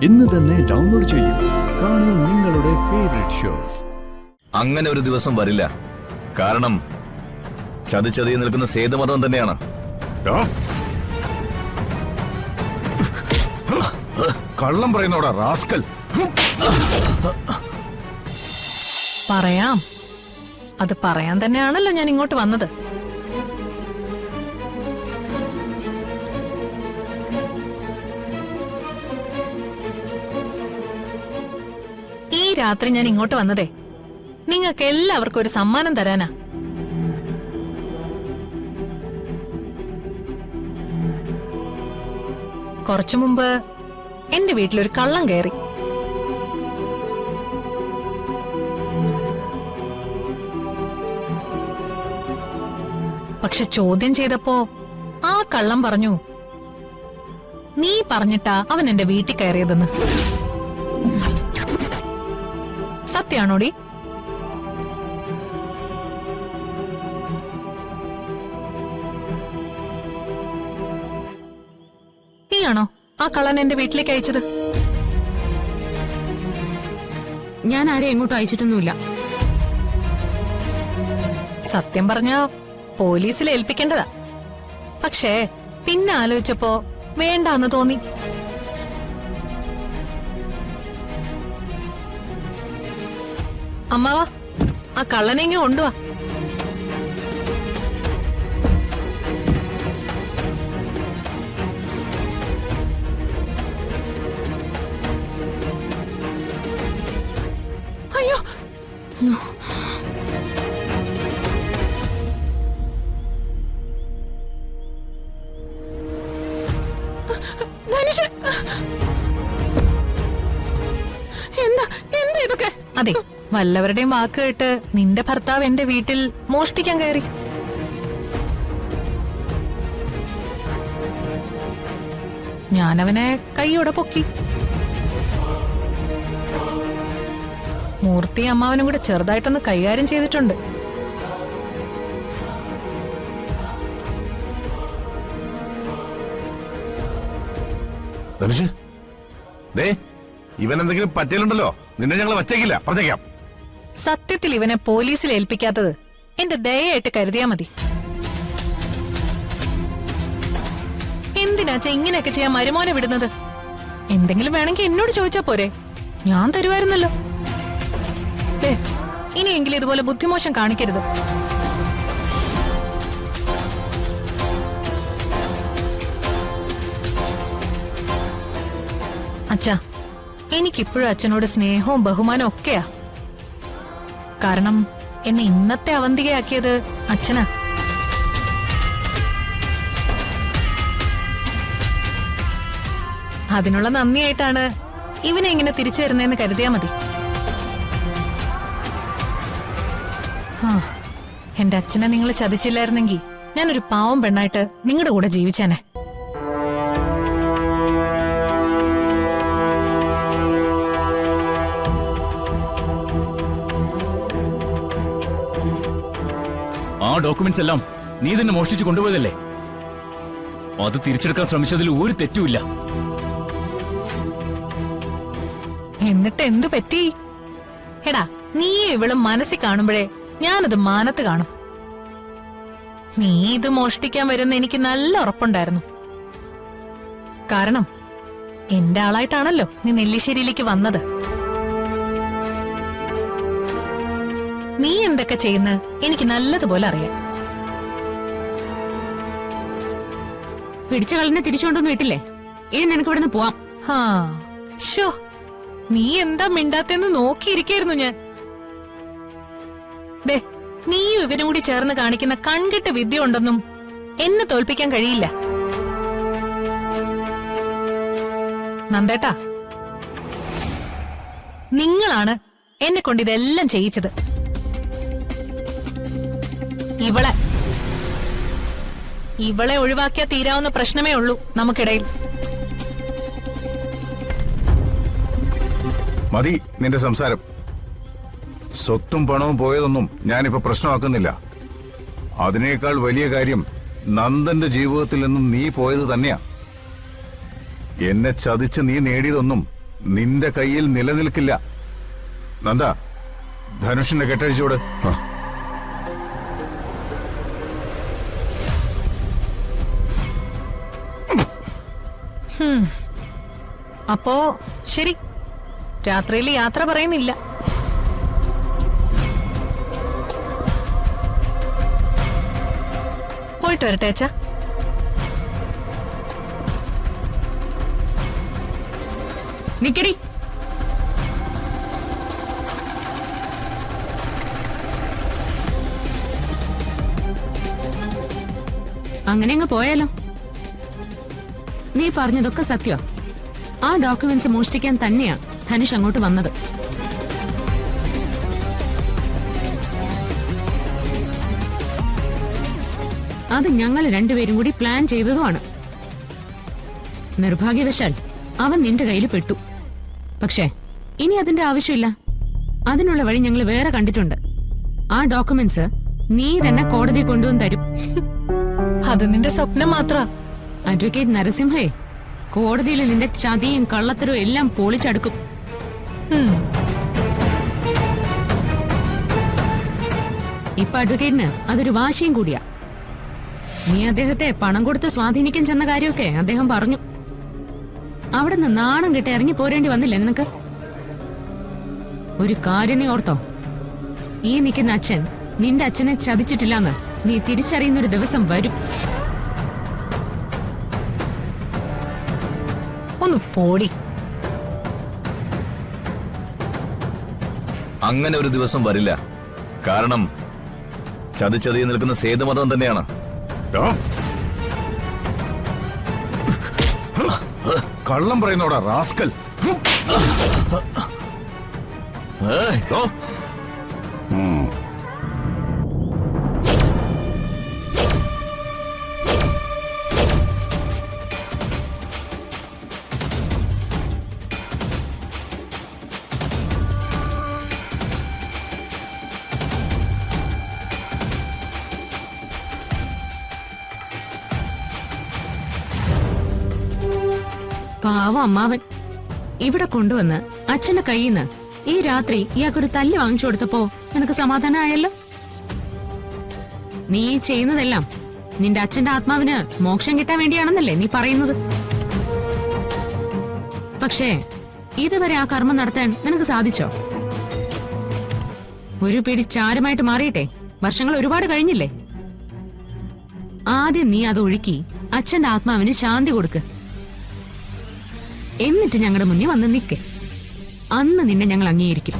ഇന്ന് തന്നെ ഡൗൺലോഡ് ചെയ്യൂ. കാണൂ നിങ്ങളുടെ ഫേവറേറ്റ് ഷോസ്. അങ്ങനെ ഒരു ദിവസം വരില്ല. കാരണം ചതിച്ചതി നിൽക്കുന്ന സേതുമതം തന്നെയാണ്. കള്ളം പറയുന്നോടാ റാസ്കൽ. പറയാം. അത് പറയാൻ തന്നെയാണല്ലോ ഞാൻ ഇങ്ങോട്ട് വന്നത്. ഈ രാത്രി ഞാൻ ഇങ്ങോട്ട് വന്നതേ നിങ്ങൾക്ക് എല്ലാവർക്കും ഒരു സമ്മാനം തരാനാ. കുറച്ചു മുമ്പ് എന്റെ വീട്ടിലൊരു കള്ളം കയറി. പക്ഷെ ചോദ്യം ചെയ്തപ്പോ ആ കള്ളം പറഞ്ഞു, നീ പറഞ്ഞിട്ടാ അവൻ എന്റെ വീട്ടിൽ കയറിയതെന്ന്. സത്യാണോടി? നീയാണോ ആ കള്ളൻ എന്റെ വീട്ടിലേക്ക് അയച്ചത്? ഞാൻ ആരെയും എങ്ങോട്ടും അയച്ചിട്ടൊന്നുമില്ല. സത്യം പറഞ്ഞ പോലീസിൽ ഏൽപ്പിക്കേണ്ടതാ. പക്ഷേ പിന്നെ ആലോചിച്ചപ്പോ വേണ്ടാന്ന് തോന്നി. അമ്മാവാ, ആ കള്ളനെങ്ങ കൊണ്ടുവാ. അയ്യോ, എന്താ എന്താ ഇതൊക്കെ? അതെ, വല്ലവരുടെയും വാക്ക് കേട്ട് നിന്റെ ഭർത്താവ് എന്റെ വീട്ടിൽ മോഷ്ടിക്കാൻ കയറി. ഞാനവനെ കൈയോടെ പൊക്കി. മൂർത്തി അമ്മാവനും കൂടെ ചെറുതായിട്ടൊന്ന് കൈകാര്യം ചെയ്തിട്ടുണ്ട്. ധനുഷ്, ദേ ഇവൻ എന്തെങ്കിലും പറ്റിയാലുണ്ടല്ലോ നിന്നെ ഞങ്ങൾ വച്ചേക്കില്ല, പറഞ്ഞേക്കാം. സത്യത്തിൽ ഇവനെ പോലീസിൽ ഏൽപ്പിക്കാത്തത് എന്റെ ദയയായിട്ട് കരുതിയാ മതി. എന്തിനാച്ചാ ഇങ്ങനെയൊക്കെ ചെയ്യാൻ മരുമോനെ വിടുന്നത്? എന്തെങ്കിലും വേണമെങ്കിൽ എന്നോട് ചോദിച്ചാ പോരെ, ഞാൻ തരുമായിരുന്നല്ലോ. ദേ, ഇനിയെങ്കിലും ഇതുപോലെ ബുദ്ധിമോശം കാണിക്കരുത്. അച്ഛാ, എനിക്കിപ്പോഴും അച്ഛനോട് സ്നേഹവും ബഹുമാനവും ഒക്കെയാ. കാരണം എന്നെ ഇന്നത്തെ അവന്തികയാക്കിയത് അച്ഛനാ. അതിനുള്ള നന്ദിയായിട്ടാണ് ഇവനെ ഇങ്ങനെ തിരിച്ചു തരുന്നതെന്ന് കരുതിയാ മതി. എന്റെ അച്ഛനെ നിങ്ങൾ ചതിച്ചില്ലായിരുന്നെങ്കിൽ ഞാനൊരു പാവം പെണ്ണായിട്ട് നിങ്ങളുടെ കൂടെ ജീവിച്ചേനെ. ആ ഡോക്യുമെന്റ്സ് എല്ലാം നീ തന്നെ മോഷ്ടിച്ചു കൊണ്ടുപോയതല്ലേ? അത് തിരിച്ചെടുക്കാൻ ശ്രമിച്ചതിൽ ഒരു തെറ്റുമില്ല. എന്നിട്ട് എന്തു പറ്റി? എടാ, നീ ഇവളും മനസ്സിൽ കാണുമ്പോഴേ ഞാനത് മാനത്ത് കാണും. നീ ഇത് മോഷ്ടിക്കാൻ വരുന്ന എനിക്ക് നല്ല ഉറപ്പുണ്ടായിരുന്നു. കാരണം എന്റെ ആളായിട്ടാണല്ലോ നീ നെല്ലിശ്ശേരിയിലേക്ക് വന്നത്. നീ എന്തൊക്കെ ചെയ്യുന്ന എനിക്ക് നല്ലതുപോലെ അറിയാം. പിടിച്ച കള്ളിനെ തിരിച്ചുകൊണ്ടൊന്നും വിട്ടില്ലേ? ഇനി നിനക്ക് ഇവിടുന്ന് പോവാം. ഹാ, ഷോ, നീ എന്താ മിണ്ടാത്തെന്ന് നോക്കിയിരിക്കായിരുന്നു ഞാൻ. ദേ, നീയും ഇവനും കൂടി ചേർന്ന് കാണിക്കുന്ന കൺകെട്ട് വിദ്യ ഉണ്ടെന്നും എന്നെ തോൽപ്പിക്കാൻ കഴിയില്ല. നന്ദേട്ടാ, നിങ്ങളാണ് എന്നെ കൊണ്ട് ഇതെല്ലാം ചെയ്യിച്ചത്. ഇവളെ ഒഴിവാക്കിയാൽ തീരാവുന്ന പ്രശ്നമേ ഉള്ളൂ നമുക്കിടയിൽ. മതി നിന്റെ സംസാരം. സ്വത്തും പണവും പോയതൊന്നും ഞാനിപ്പോ പ്രശ്നമാക്കുന്നില്ല. അതിനേക്കാൾ വലിയ കാര്യം നന്ദന്റെ ജീവിതത്തിൽ നിന്നും നീ പോയത് തന്നെയാ. എന്നെ ചതിച്ച് നീ നേടിയതൊന്നും നിന്റെ കയ്യിൽ നിലനിൽക്കില്ല. നന്ദ, ധനുഷിന്റെ കെട്ടഴിച്ചോട്. അപ്പോ ശരി, രാത്രിയിൽ യാത്ര പറയുന്നില്ല. പോയിട്ട് വരട്ടെ അച്ഛാ. നിക്കടി. അങ്ങനെ അങ്ങ് പോയാലോ? നീ പറഞ്ഞതൊക്കെ സത്യം. ആ ഡോക്യുമെന്റ്സ് മോഷ്ടിക്കാൻ തന്നെയാ ധനുഷ് അങ്ങോട്ട് വന്നത്. അത് ഞങ്ങൾ രണ്ടുപേരും കൂടി പ്ലാൻ ചെയ്തതുമാണ്. നിർഭാഗ്യവശാൽ അവൻ നിന്റെ കയ്യിൽ പെട്ടു. പക്ഷേ ഇനി അതിന്റെ ആവശ്യമില്ല. അതിനുള്ള വഴി ഞങ്ങൾ വേറെ കണ്ടിട്ടുണ്ട്. ആ ഡോക്യുമെന്റ്സ് നീ തന്നെ കോടതി കൊണ്ടുവന്ന് തരും. അത് നിന്റെ സ്വപ്നം മാത്ര. അഡ്വക്കേറ്റ് നരസിംഹേ, കോടതിയിൽ നിന്റെ ചതിയും കള്ളത്തരവും എല്ലാം പൊളിച്ചടുക്കും. ഇപ്പൊ അഡ്വക്കേറ്റിന് അതൊരു വാശിയും കൂടിയാ. നീ അദ്ദേഹത്തെ പണം കൊടുത്ത് സ്വാധീനിക്കാൻ ചെന്ന കാര്യമൊക്കെ അദ്ദേഹം പറഞ്ഞു. അവിടുന്ന് നാണം കെട്ട് ഇറങ്ങി പോരേണ്ടി വന്നില്ലേ നിനക്ക്? ഒരു കാര്യം നീ ഓർത്തോ, ഈ നിൽക്കുന്ന അച്ഛൻ നിന്റെ അച്ഛനെ ചതിച്ചിട്ടില്ലെന്ന് നീ തിരിച്ചറിയുന്നൊരു ദിവസം വരും. ഒന്ന് പോടി. അങ്ങനെ ഒരു ദിവസം വരില്ല. കാരണം ചതിച്ചതി നിൽക്കുന്ന സേതുമതം തന്നെയാണ്. കള്ളം പറയുന്നോടാ റാസ്കൽ. പാവം അമ്മാവൻ ഇവിടെ കൊണ്ടുവന്ന് അച്ഛന്റെ കയ്യിൽ നിന്ന് ഈ രാത്രി ഇയാൾക്കൊരു തല്ല് വാങ്ങിച്ചു കൊടുത്തപ്പോ നിനക്ക് സമാധാനമായല്ലോ. നീ ചെയ്യുന്നതെല്ലാം നിന്റെ അച്ഛന്റെ ആത്മാവിന് മോക്ഷം കിട്ടാൻ വേണ്ടിയാണെന്നല്ലേ നീ പറയുന്നത്? പക്ഷേ ഇതുവരെ ആ കർമ്മം നടത്താൻ നിനക്ക് സാധിച്ചോ? ഒരു പിടി ചാരമായിട്ട് മാറിയിട്ടെ വർഷങ്ങൾ ഒരുപാട് കഴിഞ്ഞില്ലേ? ആദ്യം നീ അത് ഒഴുക്കി അച്ഛന്റെ ആത്മാവിന് ശാന്തി കൊടുക്ക്. എന്നിട്ട് ഞങ്ങളുടെ മുന്നിൽ വന്ന് നിൽക്ക്. അന്ന് നിന്നെ ഞങ്ങൾ അംഗീകരിക്കും.